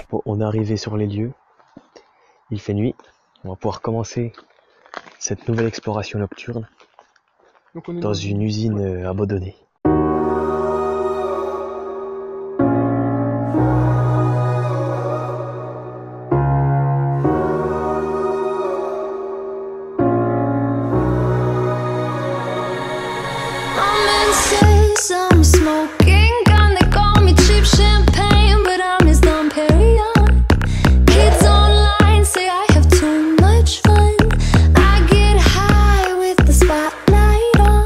Bon, on est arrivé sur les lieux. Il fait nuit. On va pouvoir commencer cette nouvelle exploration nocturne Donc on est dans une usine abandonnée. I'm smoking gun, they call me cheap champagne, but I'm his Dom Perignon. Kids online say I have too much fun. I get high with the spotlight on.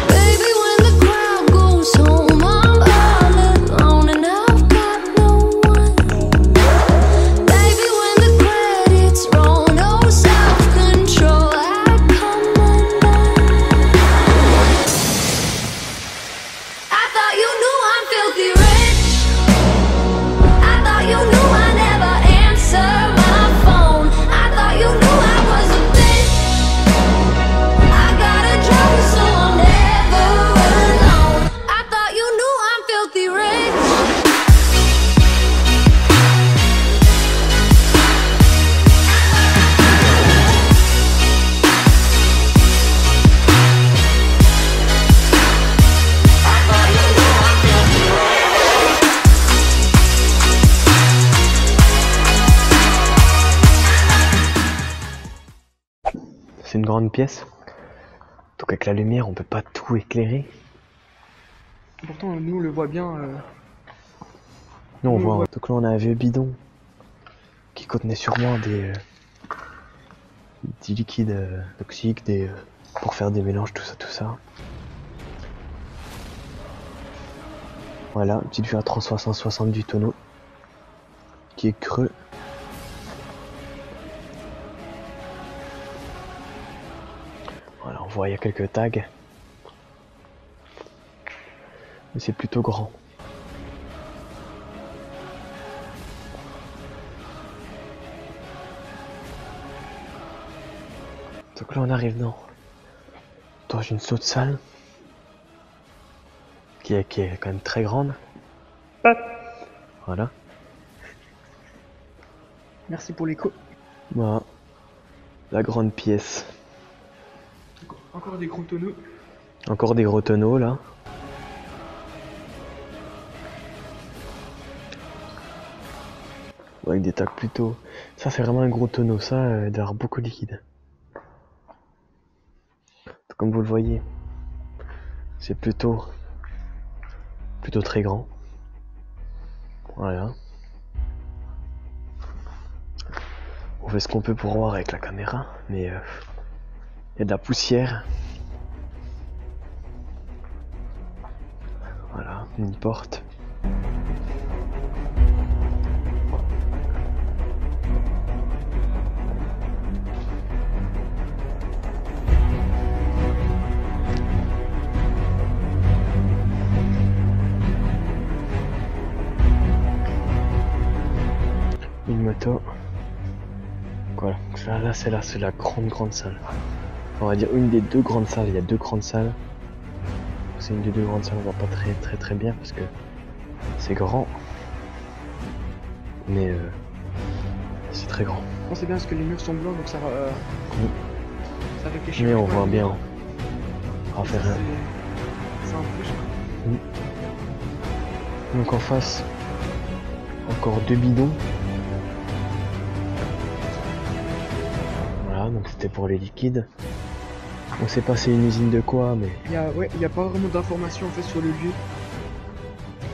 Baby, when the crowd goes home, I'm all alone and I've got no one. Baby, when the credits roll, no self-control, I come undone. I thought you knew I'm filthy rich. I thought you knew I never answer my phone. I thought you knew I was a bitch. I got a job so I'm never alone. I thought you knew I'm filthy rich. C'est une grande pièce. Donc avec la lumière, on peut pas tout éclairer. Pourtant, nous on le voit bien. Nous on On voit. voit. Donc là on a un vieux bidon qui contenait sûrement des liquides toxiques, pour faire des mélanges, tout ça. Voilà, une petite vue à 360 du tonneau qui est creux. Voilà, on voit il y a quelques tags, mais c'est plutôt grand. Donc là on arrive dans une saute salle qui est quand même très grande. Voilà. Merci pour l'écho. Voilà. La grande pièce. Encore des gros tonneaux. Encore des gros tonneaux là. Avec des tags plutôt. Ça c'est vraiment un gros tonneau, ça d'avoir beaucoup de liquide. Comme vous le voyez, c'est plutôt très grand. Voilà. On fait ce qu'on peut pour voir avec la caméra, mais il y a de la poussière. Voilà, une porte. Une moto. Voilà, là c'est la grande salle. On va dire une des deux grandes salles. Il y a deux grandes salles. C'est une des deux grandes salles, on voit pas très bien parce que c'est grand. Mais c'est très grand. On sait bien parce que les murs sont blancs donc ça réfléchit. Mais on pas. voit bien. On va faire un. C'est un plus. Donc en face, encore deux bidons. Voilà, donc c'était pour les liquides. On sait pas c'est une usine de quoi, mais Il y a pas vraiment d'informations en fait sur le lieu.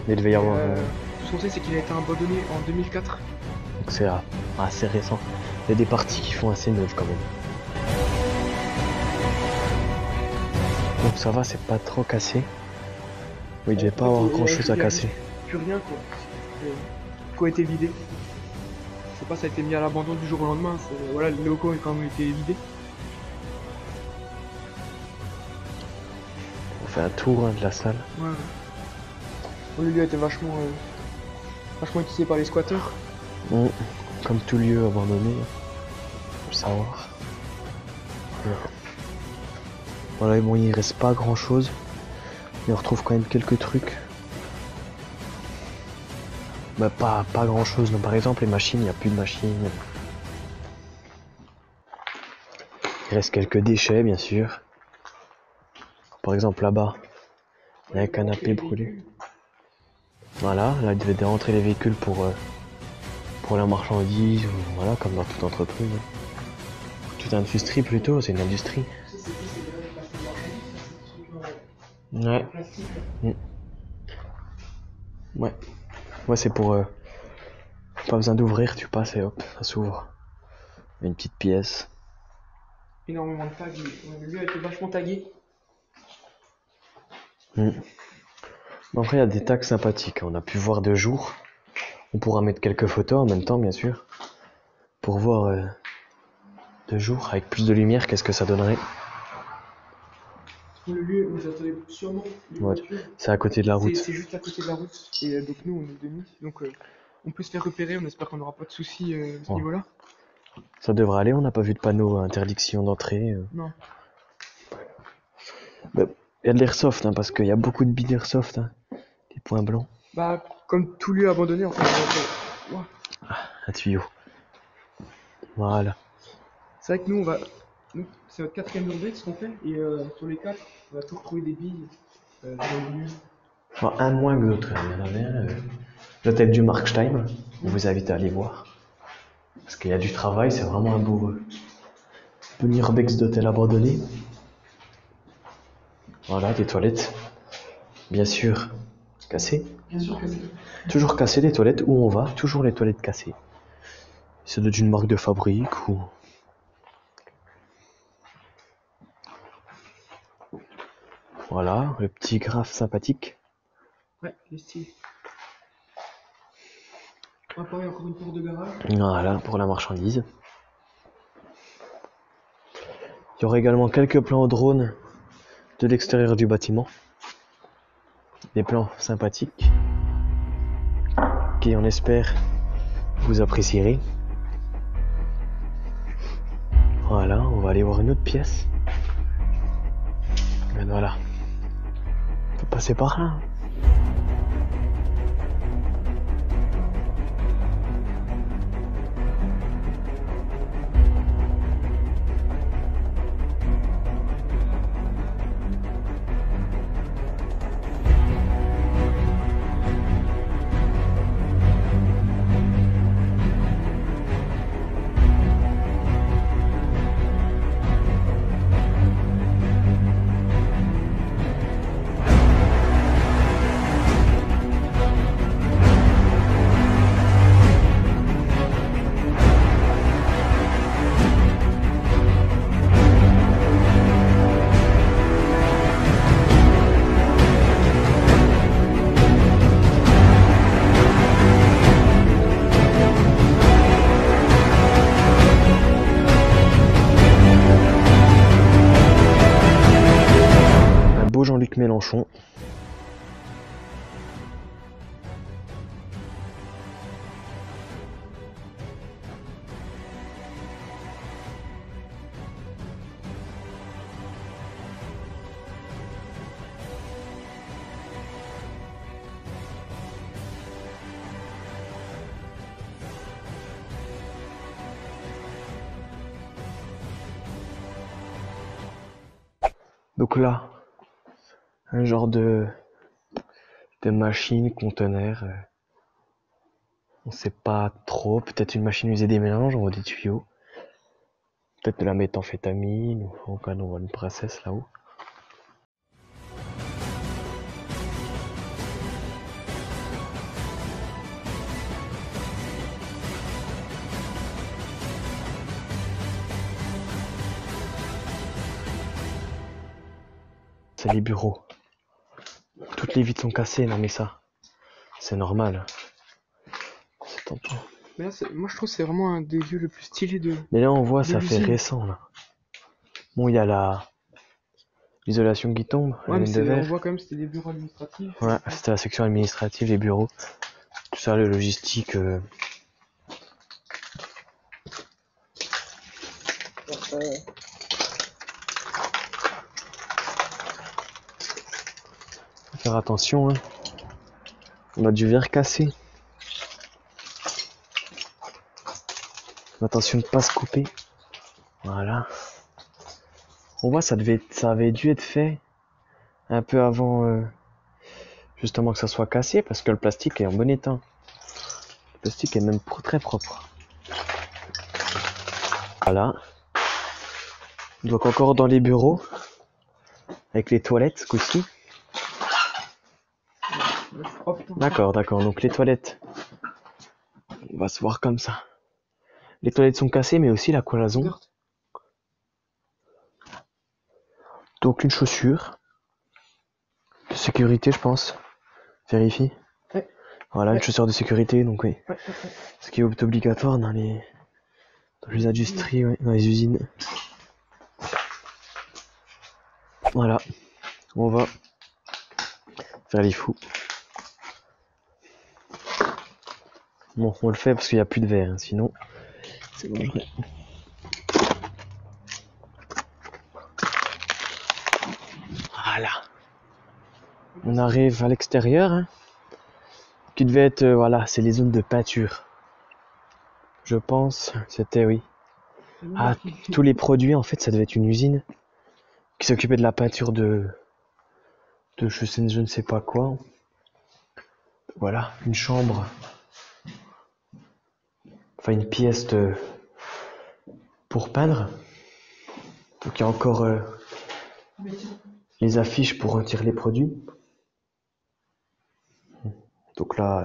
il devait y avoir. Tout ce qu'on sait c'est qu'il a été abandonné en 2004. Donc c'est assez récent. Il y a des parties qui font assez neuves quand même. Donc ça va, c'est pas trop cassé. Oui, il devait pas avoir grand chose à casser. Plus rien quoi. Tout a été vidé. Je sais pas, ça a été mis à l'abandon du jour au lendemain. Voilà, les locaux ont quand même été vidés. On fait un tour de la salle. Ouais. Le lieu a été vachement utilisé par les squatteurs. Comme tout lieu abandonné, faut le savoir. Voilà, bon, il reste pas grand chose, mais on retrouve quand même quelques trucs. Bah pas grand chose, non. Par exemple les machines, il n'y a plus de machines. Il reste quelques déchets bien sûr. Par exemple là-bas, il y a un canapé brûlé. Voilà, là il devait rentrer les véhicules pour la marchandise, ou voilà, comme dans toute entreprise. Toute industrie plutôt, c'est une industrie. Ouais. Mm. Ouais. Ouais, c'est pour... pas besoin d'ouvrir, tu passes et hop, ça s'ouvre. Une petite pièce. Énormément de tags. Le lieu a été vachement tagué. Mm. Bon, après, il y a des tags sympathiques. On a pu voir de jour. On pourra mettre quelques photos en même temps, bien sûr. Pour voir de jour, avec plus de lumière, qu'est-ce que ça donnerait. Le lieu, vous attendez sûrement les Ouais. voitures. C'est à côté de la route. C'est juste à côté de la route. Et donc nous, on est de Nice. Donc on peut se faire repérer. On espère qu'on n'aura pas de soucis à ce Ouais. niveau-là. Ça devrait aller, on n'a pas vu de panneau interdiction d'entrée. Non. Il y a de l'airsoft, hein, parce qu'il y a beaucoup de billes d'airsoft. Hein. Des points blancs. Bah, comme tout lieu abandonné, en fait. Ouais. Un tuyau. Voilà. C'est vrai que nous, c'est notre 4e journée ce qu'on fait. Et sur les 4, on va toujours trouver des billes dans le lieu. Alors, un moins que l'autre. Il y en avait un. L'hôtel du Markstein. On vous invite à aller voir. Parce qu'il y a du travail, c'est vraiment un beau urbex d'hôtel abandonné. Voilà, des toilettes. Bien sûr, cassées. Bien sûr que c'est. Toujours cassées les toilettes. Où on va, toujours les toilettes cassées. C'est d'une marque de fabrique ou... Voilà, le petit graphe sympathique. Ouais, le style. On va parler encore une porte de garage. Voilà, pour la marchandise. Il y aura également quelques plans drone de l'extérieur du bâtiment. Des plans sympathiques qui, on espère, vous apprécierez. Voilà, on va aller voir une autre pièce. Et voilà. On peut passer par là. Jean-Luc Mélenchon. Donc là, un genre de machine, conteneur. On sait pas trop. Peut-être une machine usée des mélanges, on voit des tuyaux. Peut-être de la méthamphétamine, ou en cas on voit une princesse là-haut. C'est les bureaux. Toutes les vitres sont cassées, non mais ça, c'est normal. C'est un peu... Mais là, moi je trouve que c'est vraiment un des lieux le plus stylé de. Mais là on voit, de ça fait l'usine. récent là. Bon, il y a l'isolation qui tombe, la Ouais, mais ligne de on verre. voit quand même que c'était des bureaux administratifs. Ouais, c'était la section administrative, les bureaux. Tout ça, le logistique. Faut faire attention, hein. On a du verre cassé. Attention de pas se couper. Voilà. On voit, ça avait dû être fait un peu avant justement que ça soit cassé, parce que le plastique est en bon état. Le plastique est même très propre. Voilà. Donc encore dans les bureaux, avec les toilettes ce coup-ci. Oh putain. D'accord, donc les toilettes, on va se voir comme ça. Les toilettes sont cassées, mais aussi la cloison. Donc une chaussure de sécurité, je pense. Vérifie. Ouais. Voilà, Ouais. une chaussure de sécurité, donc oui. Ouais. Ce qui est obligatoire dans les industries, ouais, dans les usines. Voilà, on va faire les fous. Bon, on le fait parce qu'il n'y a plus de verre, hein, sinon c'est dangereux. Voilà. On arrive à l'extérieur, hein, qui devait être, voilà, c'est les zones de peinture. Je pense, c'était, oui. Ah, tous les produits, en fait, ça devait être une usine qui s'occupait de la peinture de je ne sais pas quoi. Voilà, une chambre. Enfin, une pièce pour peindre. Donc, il y a encore les affiches pour retirer les produits. Donc là,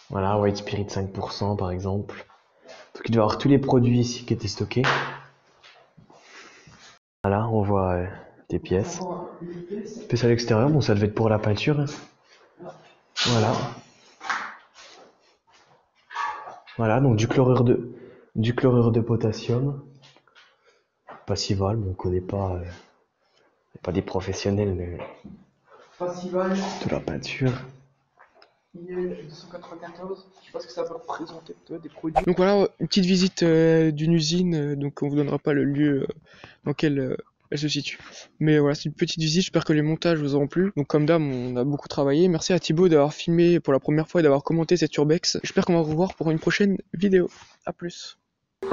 voilà, White Spirit 5% par exemple. Donc il doit y avoir tous les produits ici qui étaient stockés. Voilà, on voit des pièces. Pièces à l'extérieur, bon ça devait être pour la peinture. Hein. Voilà. Voilà, donc du chlorure de potassium. Passival, bon, on connaît pas, des professionnels Passival. de la peinture. IL 294, je sais pas ce que ça peut représenter des produits. Donc voilà, une petite visite d'une usine, donc on vous donnera pas le lieu dans lequel elle se situe. Mais voilà, c'est une petite visite, j'espère que les montages vous auront plu. Donc comme d'hab, on a beaucoup travaillé. Merci à Thibaut d'avoir filmé pour la première fois et d'avoir commenté cette urbex. J'espère qu'on va vous revoir pour une prochaine vidéo. A plus. I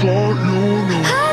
thought you knew.